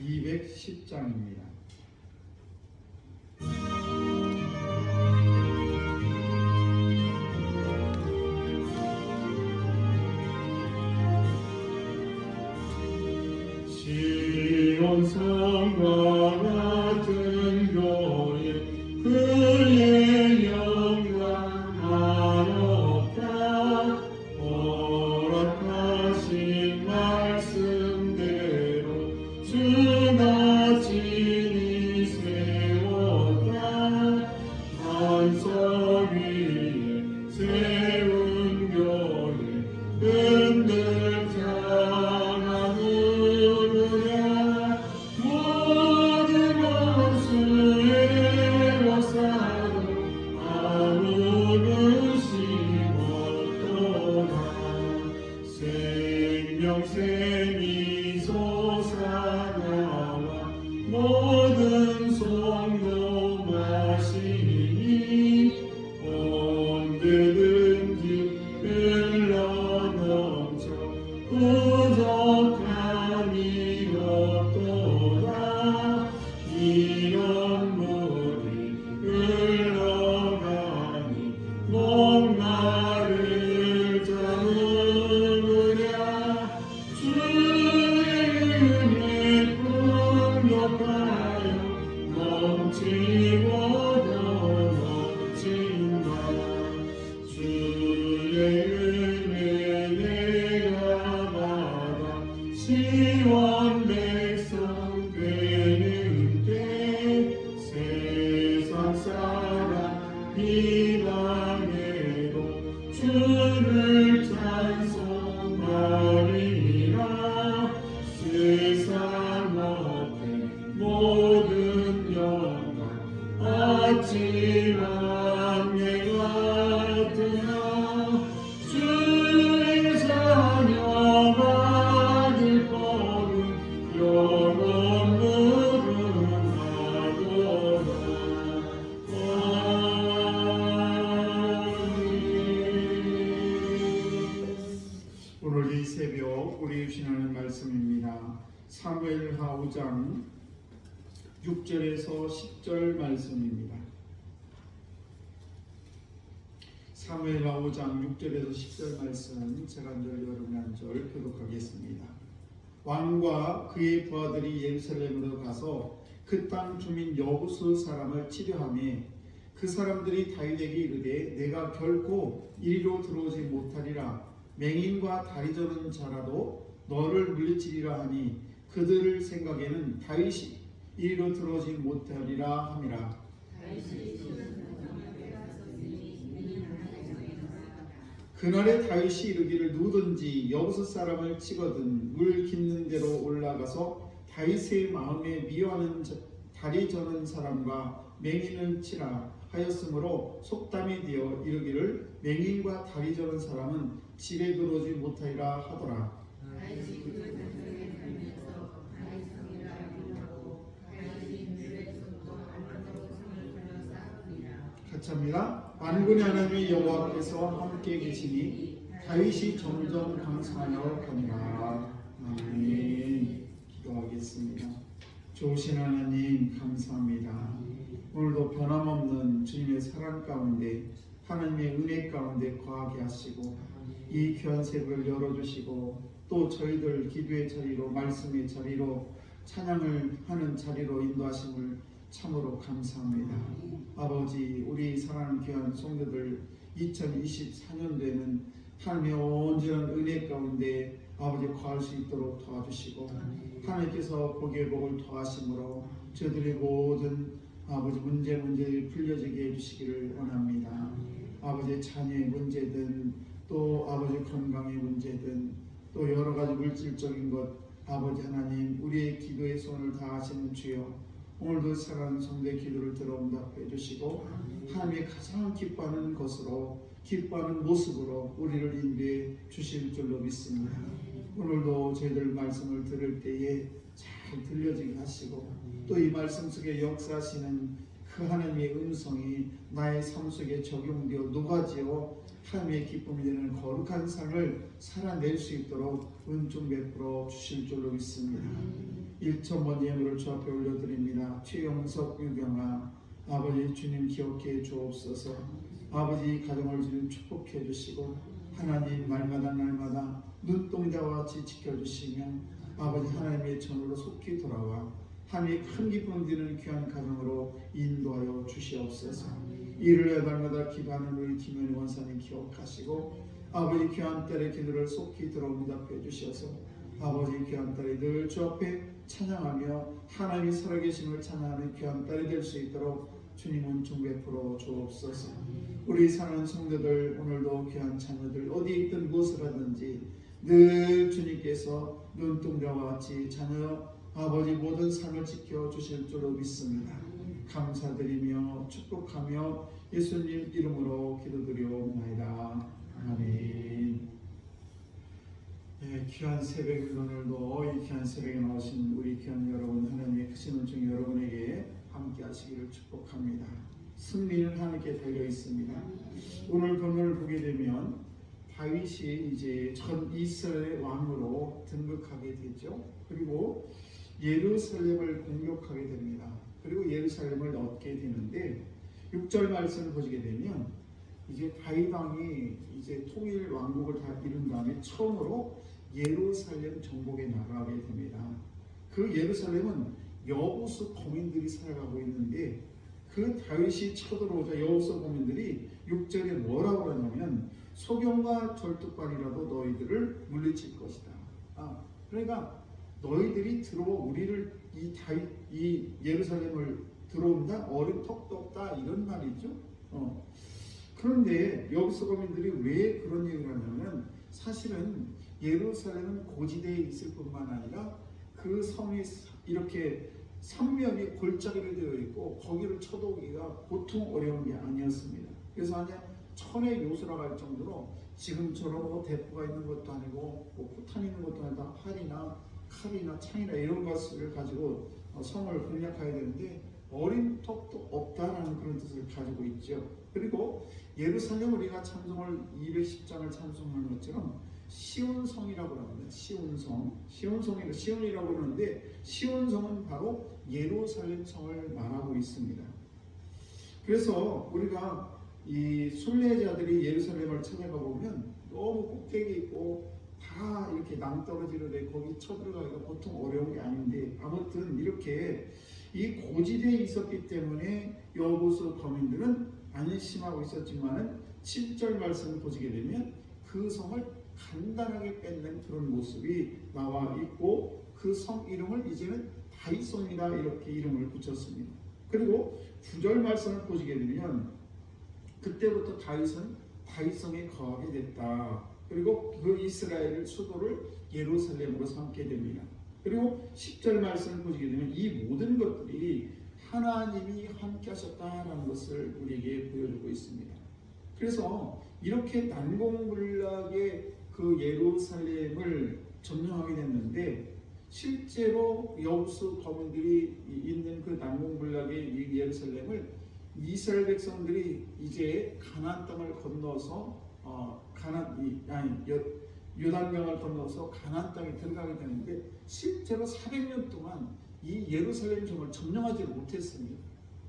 210장입니다. 시온 성과 같은 교회 그의 영광 한없다 허락하신 말씀대로 주가 진히 세웠다 반석 위에 세운 교회 흔들 생명샘이 솟아나와 모든 성도 마시니 언제든지 흘러넘쳐 부족함이 없도다 이런 물이 흘러가니 목마를 저으랴 주의 은혜 풍족하여 넘치고 더 넘친다 주의 은혜 내가 받아 시원 백성 되는 때 세상 사람 비방해도 주를 찬송하리라 세상 앞에 모든 영광 아침 안개 같으나 주의 자녀 받을 법은 영원 무궁하도다 오늘 이 새벽 우리 주시는 말씀입니다. 사무엘하 5장 6절에서 10절 말씀입니다. 사무엘하 5장 6절에서 10절 말씀 제가 한 절 여러분 한 절 교독하겠습니다. 왕과 그의 부하들이 예루살렘으로 가서 그 땅 주민 여부수 사람을 치려하며 그 사람들이 다윗에게 이르되 내가 결코 이리로 들어오지 못하리라 맹인과 다리 저는 자라도 너를 물리치리라 하니 그들을 생각에는 다윗이 이리로 들어오지 못하리라 함이라. 그날에 다윗이 이르기를 누구든지 여부수 사람을 치거든 물 깊는 데로 올라가서 다윗의 마음에 미워하는 다리 저는 사람과 맹인을 치라 하였으므로 속담이 되어 이르기를 맹인과 다리 저는 사람은 집에 들어오지 못하리라 하더라. 같이 합니다. 만군의 하나님의 여호와께서 함께 계시니 다윗이 점점 강성하여 가니라. 아멘. 기도하겠습니다. 좋으신 하나님 감사합니다. 오늘도 변함없는 주님의 사랑 가운데 하나님의 은혜 가운데 거하게 하시고 이 귀한 새벽을 열어주시고 또 저희들 기도의 자리로 말씀의 자리로 찬양을 하는 자리로 인도하심을 참으로 감사합니다. 아버지 우리 사랑하는 귀한 성도들 2024년도에는 하나님의 온전한 은혜 가운데 아버지 거할 수 있도록 도와주시고 하나님께서 복의 복을 더하심으로 저들의 모든 아버지 문제를 풀려지게 해주시기를 원합니다. 아버지 자녀의 문제든 또 아버지 건강의 문제든 또 여러가지 물질적인 것 아버지 하나님 우리의 기도의 손을 다하시는 주여 오늘도 사랑하는 성도의 기도를 들어 응답해 주시고 하나님의 가장 기뻐하는 것으로 기뻐하는 모습으로 우리를 인도해 주실 줄로 믿습니다. 오늘도 저희들 말씀을 들을 때에 잘 들려지게 하시고 또 이 말씀 속에 역사하시는 그 하나님의 음성이 나의 삶 속에 적용되어 녹아지어 하나님의 기쁨이 되는 거룩한 삶을 살아낼 수 있도록 은총 베풀어 주실 줄로 믿습니다. 1,000번 예물을 주 앞에 올려드립니다. 최영석, 유경아 아버지 주님 기억해 주옵소서. 아버지 가정을 주님 축복해 주시고 하나님 날마다 눈동자와 같이 지켜주시며 아버지 하나님의 전으로 속히 돌아와 하나님의 큰 기쁨 드리는 귀한 가정으로 인도하여 주시옵소서. 일요일 날마다 기도하는 우리 김현희 원사님 기억하시고 아버지 귀한 딸의 기도를 속히 들어 응답해 주셔서 아버지 귀한 딸이 늘 주 앞에 찬양하며 하나님이 살아계심을 찬양하는 귀한 딸이 될 수 있도록 주님은 종 베풀어 주옵소서. 우리 사랑하는 성도들 오늘도 귀한 자녀들 어디에 있든 무엇을 하든지 늘 주님께서 눈동자와 같이 자녀 아버지 모든 삶을 지켜주실 줄로 믿습니다. 감사드리며 축복하며 예수님 이름으로 기도드리옵나이다. 아멘. 네, 귀한 새벽 오늘도 이 귀한 새벽에 나오신 우리 귀한 여러분 하나님의 크신 은총 여러분에게 함께 하시기를 축복합니다. 승리는 하나님께 달려 있습니다. 오늘 본문을 보게 되면 다윗이 이제 전 이스라엘 왕으로 등극하게 되죠. 그리고 예루살렘을 공격하게 됩니다. 그리고 예루살렘을 얻게 되는데 6절 말씀을 보시게 되면 이제 다윗 왕이 이제 통일 왕국을 다 이룬 다음에 처음으로 예루살렘 정복에 나가게 됩니다. 그 예루살렘은 여호수 거민들이 살아가고 있는데 그 다윗이 쳐들어오자 여호수 거민들이 6절에 뭐라고 하냐면 소경과 절뚝발이라도 너희들을 물리칠 것이다. 그러니까 너희들이 들어와 우리를 이 예루살렘을 들어온다 어린 턱도 없다 이런 말이죠. 그런데 여호수 거민들이 왜 그런 얘기를 하냐면 사실은 예루살렘은 고지대에 있을 뿐만 아니라 그 성이 이렇게 삼면이 골짜기로 되어 있고 거기를 쳐도기가 보통 어려운 게 아니었습니다. 그래서 아니 천의 요소라고 할 정도로 지금처럼 뭐 대포가 있는 것도 아니고 뭐 포탄이 있는 것도 아니라 활이나 칼이나 창이나 이런 것을 가지고 성을 공략해야 되는데 어린 턱도 없다라는 그런 뜻을 가지고 있죠. 그리고 예루살렘 우리가 찬송을 210장을 찬송하는 것처럼 시온성이라고 합니다. 시온이라고 그러는데 시온성은 바로 예루살렘 성을 말하고 있습니다. 그래서 우리가 이 순례자들이 예루살렘을 찾아가 보면 너무 꼭대기 있고 다 이렇게 낭떠러지로 거기 쳐들어가기가 보통 어려운 게 아닌데 아무튼 이렇게 이 고지대에 있었기 때문에 여호수 거민들은 안심하고 있었지만은 7절 말씀을 보시게 되면 그 성을 간단하게 뺏는 그런 모습이 나와 있고 그 성 이름을 이제는 다윗성이다 이렇게 이름을 붙였습니다. 그리고 9절 말씀을 보시게 되면 그때부터 다윗은 다윗성에 거하게 됐다. 그리고 그 이스라엘 수도를 예루살렘으로 삼게 됩니다. 그리고 10절 말씀을 보시게 되면 이 모든 것들이 하나님이 함께 하셨다는 것을 우리에게 보여주고 있습니다. 그래서 이렇게 난공불락의 그 예루살렘을 점령하게 됐는데 실제로 여호수 거민들이 있는 그 난공불락의 예루살렘을 이스라엘 백성들이 이제 가나안 땅을 건너서 요단강을 건너서 가나안 땅에 들어가게 되는데 실제로 400년 동안 이 예루살렘 성을 점령하지 못했습니다.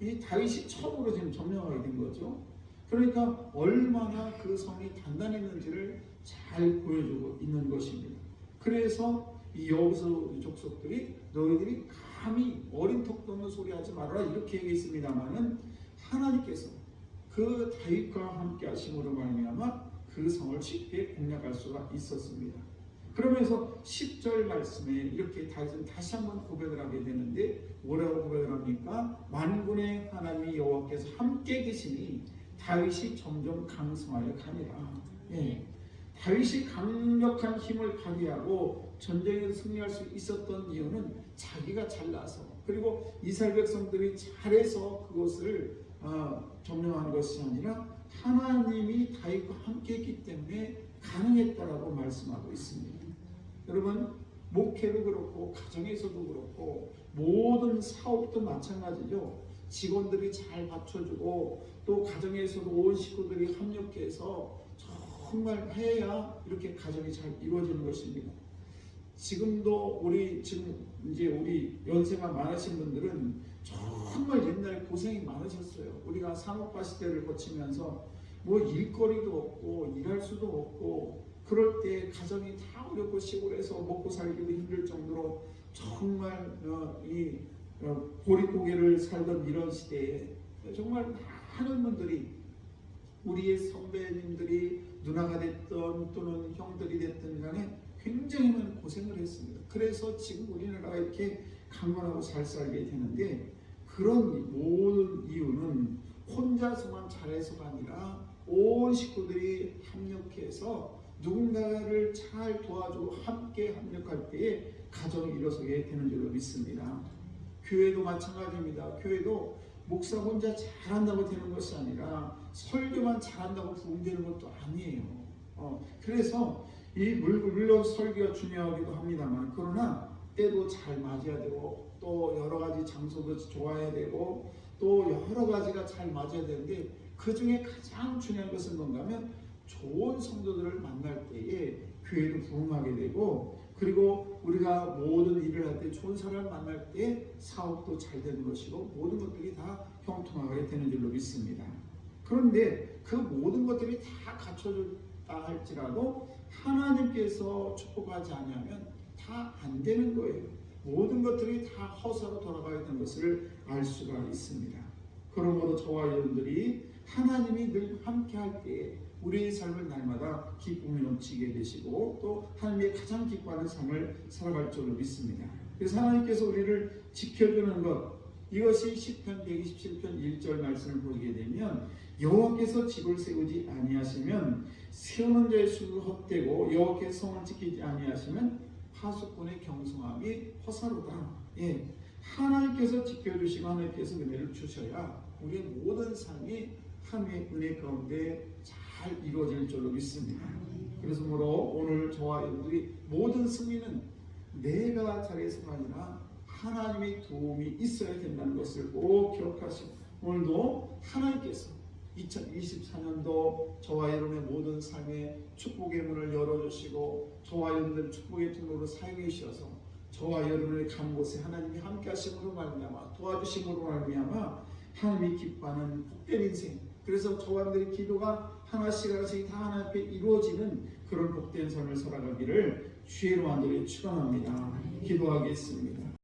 이 다윗이 처음으로 지금 점령하게 된 거죠. 그러니까 얼마나 그 성이 단단했는지를 잘 보여주고 있는 것입니다. 그래서 이 여호수 족속들이 너희들이 감히 어린 턱도 없는 소리 하지 말아라 이렇게 얘기했습니다마는 하나님께서 그 다윗과 함께 하심으로 말미암아 그 성을 쉽게 공략할 수가 있었습니다. 그러면서 10절 말씀에 이렇게 다윗은 다시 한번 고백을 하게 되는데 뭐라고 고백을 합니까? 만군의 하나님 여호와께서 함께 계시니 다윗이 점점 강성하여 가니라. 다윗이 강력한 힘을 발휘하고 전쟁에서 승리할 수 있었던 이유는 자기가 잘나서 그리고 이스라엘 백성들이 잘해서 그것을 점령하는 것이 아니라 하나님이 다윗과 함께 했기 때문에 가능했다라고 말씀하고 있습니다. 여러분 목회도 그렇고 가정에서도 그렇고 모든 사업도 마찬가지죠. 직원들이 잘 받쳐주고 또 가정에서도 온 식구들이 합력해서 정말 해야 이렇게 가정이 잘 이루어지는 것입니다. 지금도 우리 연세가 많으신 분들은 정말 옛날에 고생이 많으셨어요. 우리가 산업화 시대를 거치면서 뭐 일거리도 없고 일할 수도 없고 그럴 때 가정이 다 어렵고 시골에서 먹고 살기도 힘들 정도로 정말 보릿고개를 살던 이런 시대에 정말 많은 분들이 우리의 선배님들이 누나가 됐던 또는 형들이 됐던 간에 굉장히 많은 고생을 했습니다. 그래서 지금 우리나라가 이렇게 강건하고 잘 살게 되는데 그런 모든 이유는 혼자서만 잘해서가 아니라 온 식구들이 협력해서 누군가를 잘 도와주고 함께 협력할 때에 가정이 일어서게 되는 줄로 믿습니다. 교회도 마찬가지입니다. 교회도 목사 혼자 잘한다고 되는 것이 아니라 설교만 잘한다고 부흥되는 것도 아니에요. 그래서 물론 설교가 중요하기도 합니다만 그러나 때도 잘 맞아야 되고 또 여러 가지 장소도 좋아야 되고 또 여러 가지가 잘 맞아야 되는데 그 중에 가장 중요한 것은 뭔가 하면 좋은 성도들을 만날 때에 교회도 부흥하게 되고 그리고 우리가 모든 일을 할 때 좋은 사람을 만날 때 사업도 잘 되는 것이고 모든 것들이 다 형통하게 되는 줄로 믿습니다. 그런데 그 모든 것들이 다 갖춰졌다 할지라도 하나님께서 축복하지 않으면 다 안 되는 거예요. 모든 것들이 다 허사로 돌아가야 되는 것을 알 수가 있습니다. 그러므로 저와 여러분들이 하나님이 늘 함께 할 때에 우리의 삶을 날마다 기쁨이 넘치게 되시고 또 하나님의 가장 기뻐하는 삶을 살아갈 줄로 믿습니다. 그래서 하나님께서 우리를 지켜주는 것 이것이 시편 127편 1절 말씀을 보게 되면 여호와께서 집을 세우지 아니하시면 세우는 자의 수가 헛되고 여호와께서 성을 지키지 아니하시면 파수꾼의 경성함이 허사로다. 하나님께서 지켜주시고 하나님께서 은혜를 주셔야 우리의 모든 삶이 하나님의 은혜 가운데 잘 이루어질 줄로 믿습니다. 그래서 오늘 저와 여러분들이 모든 승리는 내가 잘해서가 아니라 하나님의 도움이 있어야 된다는 것을 꼭 기억하시고 오늘도 하나님께서 2024년도 저와 여러분의 모든 삶에 축복의 문을 열어주시고 저와 여러분들 축복의 통로로 사용해 주셔서 저와 여러분의 간 곳에 하나님이 함께 하심으로 말미암아 도와주심으로 말미암아 하나님이 기뻐하는 복된 인생 그래서 저와 여러분들의 기도가 하나씩 하나씩 다 하나님 앞에 이루어지는 그런 복된 삶을 살아가기를 주의 이름으로 축원합니다. 기도하겠습니다.